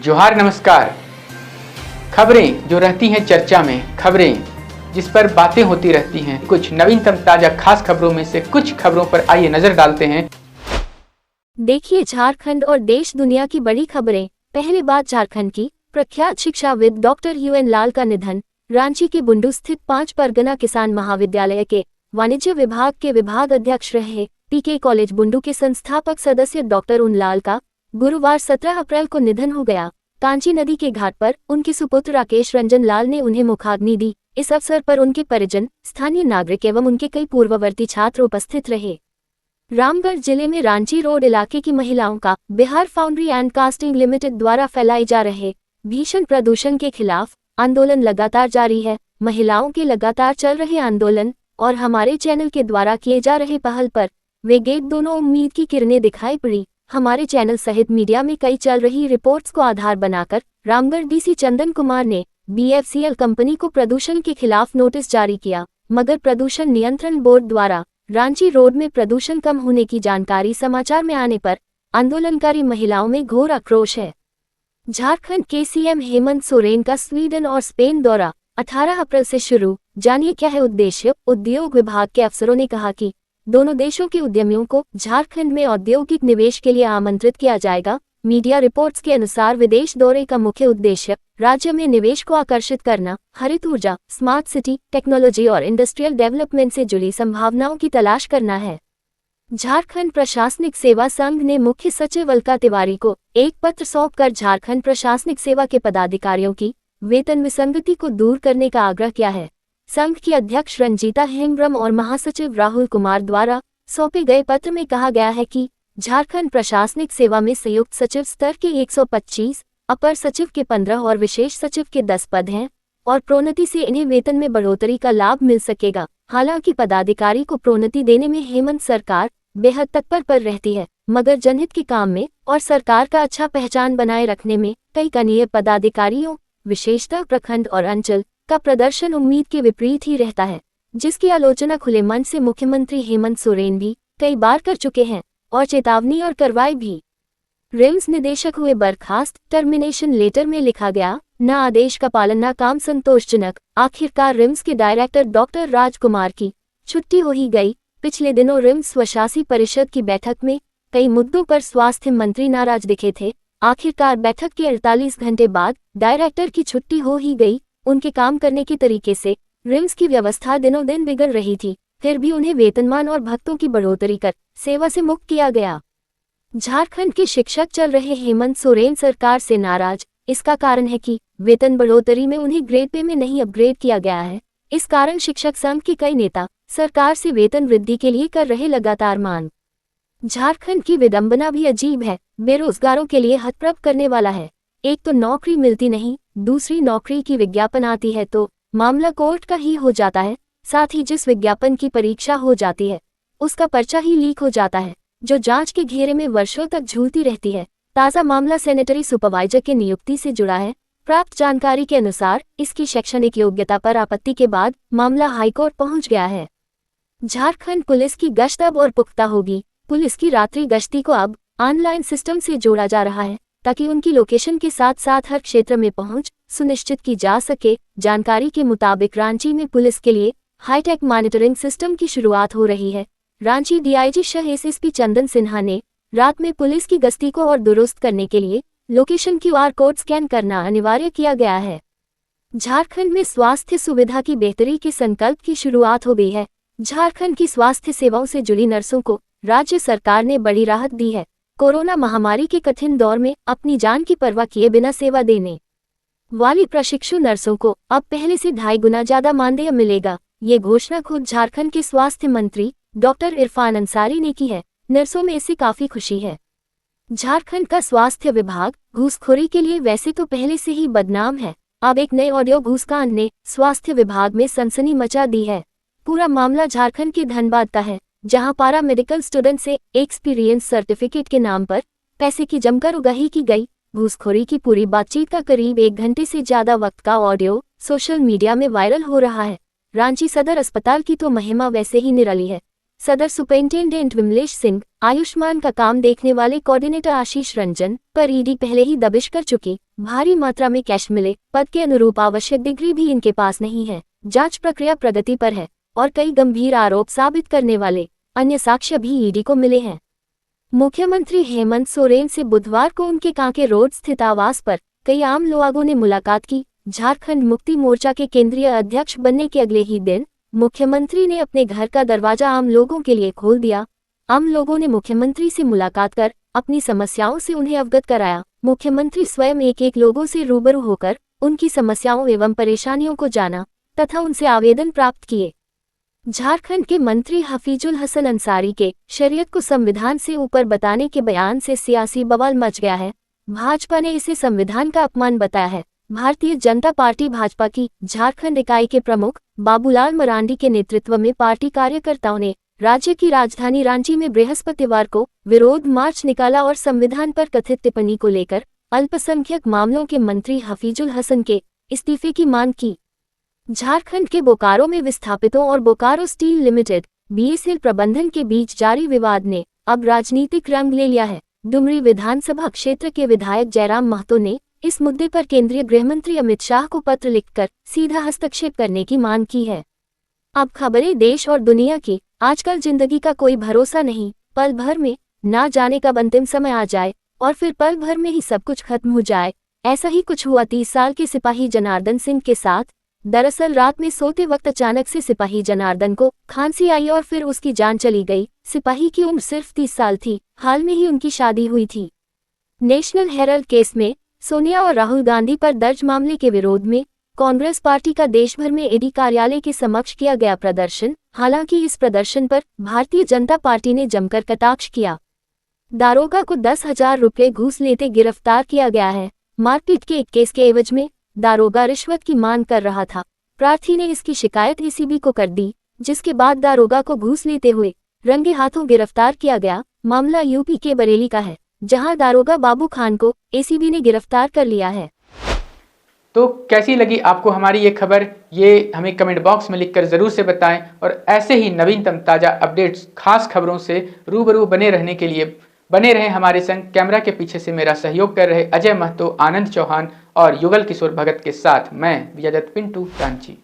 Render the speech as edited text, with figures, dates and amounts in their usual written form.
जोहार नमस्कार। खबरें जो रहती हैं चर्चा में, खबरें जिस पर बातें होती रहती हैं, कुछ नवीनतम ताजा खास खबरों में से कुछ खबरों पर आइए नजर डालते हैं। देखिए झारखंड और देश दुनिया की बड़ी खबरें। पहली बात झारखंड की। प्रख्यात शिक्षाविद डॉक्टर UN लाल का निधन। रांची के बुंडू स्थित 5 परगना किसान महाविद्यालय के वाणिज्य विभाग के विभाग अध्यक्ष रहे PK कॉलेज बुंडू के संस्थापक सदस्य डॉक्टर उन लाल का गुरुवार 17 अप्रैल को निधन हो गया। कांची नदी के घाट पर उनके सुपुत्र राकेश रंजन लाल ने उन्हें मुखाग्नि दी। इस अवसर पर उनके परिजन, स्थानीय नागरिक एवं उनके कई पूर्ववर्ती छात्र उपस्थित रहे। रामगढ़ जिले में रांची रोड इलाके की महिलाओं का Bihar foundry and casting limited द्वारा फैलाए जा रहे भीषण प्रदूषण के खिलाफ आंदोलन लगातार जारी है। महिलाओं के लगातार चल रहे आंदोलन और हमारे चैनल के द्वारा किए जा रहे पहल पर वे गेट दोनों उम्मीद की किरणें दिखाई पड़ी। हमारे चैनल सहित मीडिया में कई चल रही रिपोर्ट्स को आधार बनाकर रामगढ़ DC चंदन कुमार ने BFCL कंपनी को प्रदूषण के खिलाफ नोटिस जारी किया, मगर प्रदूषण नियंत्रण बोर्ड द्वारा रांची रोड में प्रदूषण कम होने की जानकारी समाचार में आने पर आंदोलनकारी महिलाओं में घोर आक्रोश है। झारखंड के CM हेमंत सोरेन का स्वीडन और स्पेन दौरा 18 अप्रैल से शुरू। जानिए क्या है उद्देश्य। उद्योग विभाग के अफसरों ने कहा कि दोनों देशों के उद्यमियों को झारखंड में औद्योगिक निवेश के लिए आमंत्रित किया जाएगा। मीडिया रिपोर्ट्स के अनुसार विदेश दौरे का मुख्य उद्देश्य राज्य में निवेश को आकर्षित करना, हरित ऊर्जा, स्मार्ट सिटी, टेक्नोलॉजी और इंडस्ट्रियल डेवलपमेंट से जुड़ी संभावनाओं की तलाश करना है। झारखंड प्रशासनिक सेवा संघ ने मुख्य सचिव अलका तिवारी को एक पत्र सौंपकर झारखंड प्रशासनिक सेवा के पदाधिकारियों की वेतन विसंगति को दूर करने का आग्रह किया है। संघ की अध्यक्ष रंजीता हेम्ब्रम और महासचिव राहुल कुमार द्वारा सौंपे गए पत्र में कहा गया है कि झारखंड प्रशासनिक सेवा में संयुक्त सचिव स्तर के 125, अपर सचिव के 15 और विशेष सचिव के 10 पद हैं और प्रोन्नति से इन्हें वेतन में बढ़ोतरी का लाभ मिल सकेगा। हालांकि पदाधिकारी को प्रोन्नति देने में हेमंत सरकार बेहद तत्पर पर रहती है, मगर जनहित के काम में और सरकार का अच्छा पहचान बनाए रखने में कई कनीय पदाधिकारियों, विशेषतः प्रखंड और अंचल का प्रदर्शन उम्मीद के विपरीत ही रहता है, जिसकी आलोचना खुले मन से मुख्यमंत्री हेमंत सोरेन भी कई बार कर चुके हैं और चेतावनी और कार्रवाई भी। रिम्स निदेशक हुए बर्खास्त। टर्मिनेशन लेटर में लिखा गया, न आदेश का पालन न काम संतोषजनक। आखिरकार रिम्स के डायरेक्टर डॉक्टर राजकुमार की छुट्टी हो ही गई। पिछले दिनों रिम्स स्वशासी परिषद की बैठक में कई मुद्दों पर स्वास्थ्य मंत्री नाराज दिखे थे। आखिरकार बैठक के 48 घंटे बाद डायरेक्टर की छुट्टी हो ही गई। उनके काम करने के तरीके से रिम्स की व्यवस्था दिनों दिन बिगड़ रही थी, फिर भी उन्हें वेतनमान और भत्तों की बढ़ोतरी कर सेवा से मुक्त किया गया। झारखंड के शिक्षक चल रहे हेमंत सोरेन सरकार से नाराज। इसका कारण है कि वेतन बढ़ोतरी में उन्हें ग्रेड पे में नहीं अपग्रेड किया गया है। इस कारण शिक्षक संघ के कई नेता सरकार से वेतन वृद्धि के लिए कर रहे लगातार मांग। झारखंड की विडंबना भी अजीब है, बेरोजगारों के लिए हतप्रभ करने वाला है। एक तो नौकरी मिलती नहीं, दूसरी नौकरी की विज्ञापन आती है तो मामला कोर्ट का ही हो जाता है। साथ ही जिस विज्ञापन की परीक्षा हो जाती है उसका पर्चा ही लीक हो जाता है, जो जांच के घेरे में वर्षों तक झूलती रहती है। ताज़ा मामला सैनिटरी सुपरवाइजर के नियुक्ति से जुड़ा है। प्राप्त जानकारी के अनुसार इसकी शैक्षणिक योग्यता पर आपत्ति के बाद मामला हाईकोर्ट पहुंच गया है। झारखंड पुलिस की गश्त अब और पुख्ता होगी। पुलिस की रात्रि गश्ती को अब ऑनलाइन सिस्टम से जोड़ा जा रहा है ताकि उनकी लोकेशन के साथ साथ हर क्षेत्र में पहुंच सुनिश्चित की जा सके। जानकारी के मुताबिक रांची में पुलिस के लिए हाईटेक मॉनिटरिंग सिस्टम की शुरुआत हो रही है। रांची DIG सह SSP चंदन सिन्हा ने रात में पुलिस की गश्ती को और दुरुस्त करने के लिए लोकेशन QR कोड स्कैन करना अनिवार्य किया गया है। झारखंड में स्वास्थ्य सुविधा की बेहतरी के संकल्प की शुरुआत हो गई है। झारखंड की स्वास्थ्य सेवाओं से जुड़ी नर्सों को राज्य सरकार ने बड़ी राहत दी है। कोरोना महामारी के कठिन दौर में अपनी जान की परवाह किए बिना सेवा देने वाली प्रशिक्षु नर्सों को अब पहले से 2.5 गुना ज्यादा मानदेय मिलेगा। ये घोषणा खुद झारखंड के स्वास्थ्य मंत्री डॉक्टर इरफान अंसारी ने की है। नर्सों में इससे काफी खुशी है। झारखंड का स्वास्थ्य विभाग घूसखोरी के लिए वैसे तो पहले से ही बदनाम है, अब एक नए ऑडियो घूसकांड ने स्वास्थ्य विभाग में सनसनी मचा दी है। पूरा मामला झारखंड के धनबाद का है, जहां पारा मेडिकल स्टूडेंट से एक्सपीरियंस सर्टिफिकेट के नाम पर पैसे की जमकर उगाही की गई। घूसखोरी की पूरी बातचीत का करीब 1 घंटे से ज्यादा वक्त का ऑडियो सोशल मीडिया में वायरल हो रहा है। रांची सदर अस्पताल की तो महिमा वैसे ही निराली है। सदर सुपरिंटेंडेंट विमलेश सिंह, आयुष्मान का काम देखने वाले कोऑर्डिनेटर आशीष रंजन पर ईडी पहले ही दबिश कर चुकी। भारी मात्रा में कैश मिले, पद के अनुरूप आवश्यक डिग्री भी इनके पास नहीं है। जांच प्रक्रिया प्रगति पर है और कई गंभीर आरोप साबित करने वाले अन्य साक्ष्य भी ईडी को मिले हैं। मुख्यमंत्री हेमंत सोरेन से बुधवार को उनके कांके रोड स्थित आवास पर कई आम लोगों ने मुलाकात की। झारखंड मुक्ति मोर्चा के केंद्रीय अध्यक्ष बनने के अगले ही दिन मुख्यमंत्री ने अपने घर का दरवाजा आम लोगों के लिए खोल दिया। आम लोगों ने मुख्यमंत्री से मुलाकात कर अपनी समस्याओं से उन्हें अवगत कराया। मुख्यमंत्री स्वयं एक लोगों से रूबरू होकर उनकी समस्याओं एवं परेशानियों को जाना तथा उनसे आवेदन प्राप्त किए। झारखंड के मंत्री हफीजुल हसन अंसारी के शरीयत को संविधान से ऊपर बताने के बयान से सियासी बवाल मच गया है। भाजपा ने इसे संविधान का अपमान बताया है। भारतीय जनता पार्टी भाजपा की झारखंड इकाई के प्रमुख बाबूलाल मरांडी के नेतृत्व में पार्टी कार्यकर्ताओं ने राज्य की राजधानी रांची में बृहस्पतिवार को विरोध मार्च निकाला और संविधान पर कथित टिप्पणी को लेकर अल्पसंख्यक मामलों के मंत्री हफीजुल हसन के इस्तीफे की मांग की। झारखंड के बोकारो में विस्थापितों और बोकारो स्टील लिमिटेड बीएसएल प्रबंधन के बीच जारी विवाद ने अब राजनीतिक रंग ले लिया है। डुमरी विधानसभा क्षेत्र के विधायक जयराम महतो ने इस मुद्दे पर केंद्रीय गृहमंत्री अमित शाह को पत्र लिखकर सीधा हस्तक्षेप करने की मांग की है। अब खबरें देश और दुनिया की। आजकल जिंदगी का कोई भरोसा नहीं, पल भर में ना जाने कब अंतिम समय आ जाए और फिर पल भर में ही सब कुछ खत्म हो जाए। ऐसा ही कुछ हुआ 30 साल के सिपाही जनार्दन सिंह के साथ। दरअसल रात में सोते वक्त अचानक से सिपाही जनार्दन को खांसी आई और फिर उसकी जान चली गई। सिपाही की उम्र सिर्फ 30 साल थी। हाल में ही उनकी शादी हुई थी। नेशनल हेराल्ड केस में सोनिया और राहुल गांधी पर दर्ज मामले के विरोध में कांग्रेस पार्टी का देश भर में ईडी कार्यालय के समक्ष किया गया प्रदर्शन। हालांकि इस प्रदर्शन पर भारतीय जनता पार्टी ने जमकर कटाक्ष किया। दारोगा को 10,000 रुपये घूस लेते गिरफ्तार किया गया है। मारपीट के एक केस के एवज में दारोगा रिश्वत की मांग कर रहा था। प्रार्थी ने इसकी शिकायत एसीबी को कर दी, जिसके बाद दारोगा को घूस लेते हुए रंगे हाथों गिरफ्तार किया गया। मामला यूपी के बरेली का है, जहां दारोगा बाबू खान को एसीबी ने गिरफ्तार कर लिया है। तो कैसी लगी आपको हमारी ये खबर, ये हमें कमेंट बॉक्स में लिखकर जरूर से बताएं और ऐसे ही नवीनतम ताज़ा अपडेट्स, खास खबरों से रूबरू बने रहने के लिए बने रहे हमारे संग। कैमरा के पीछे से मेरा सहयोग कर रहे अजय महतो, आनंद चौहान और युगल किशोर भगत के साथ मैं विजय दत्त पिंटू रांची।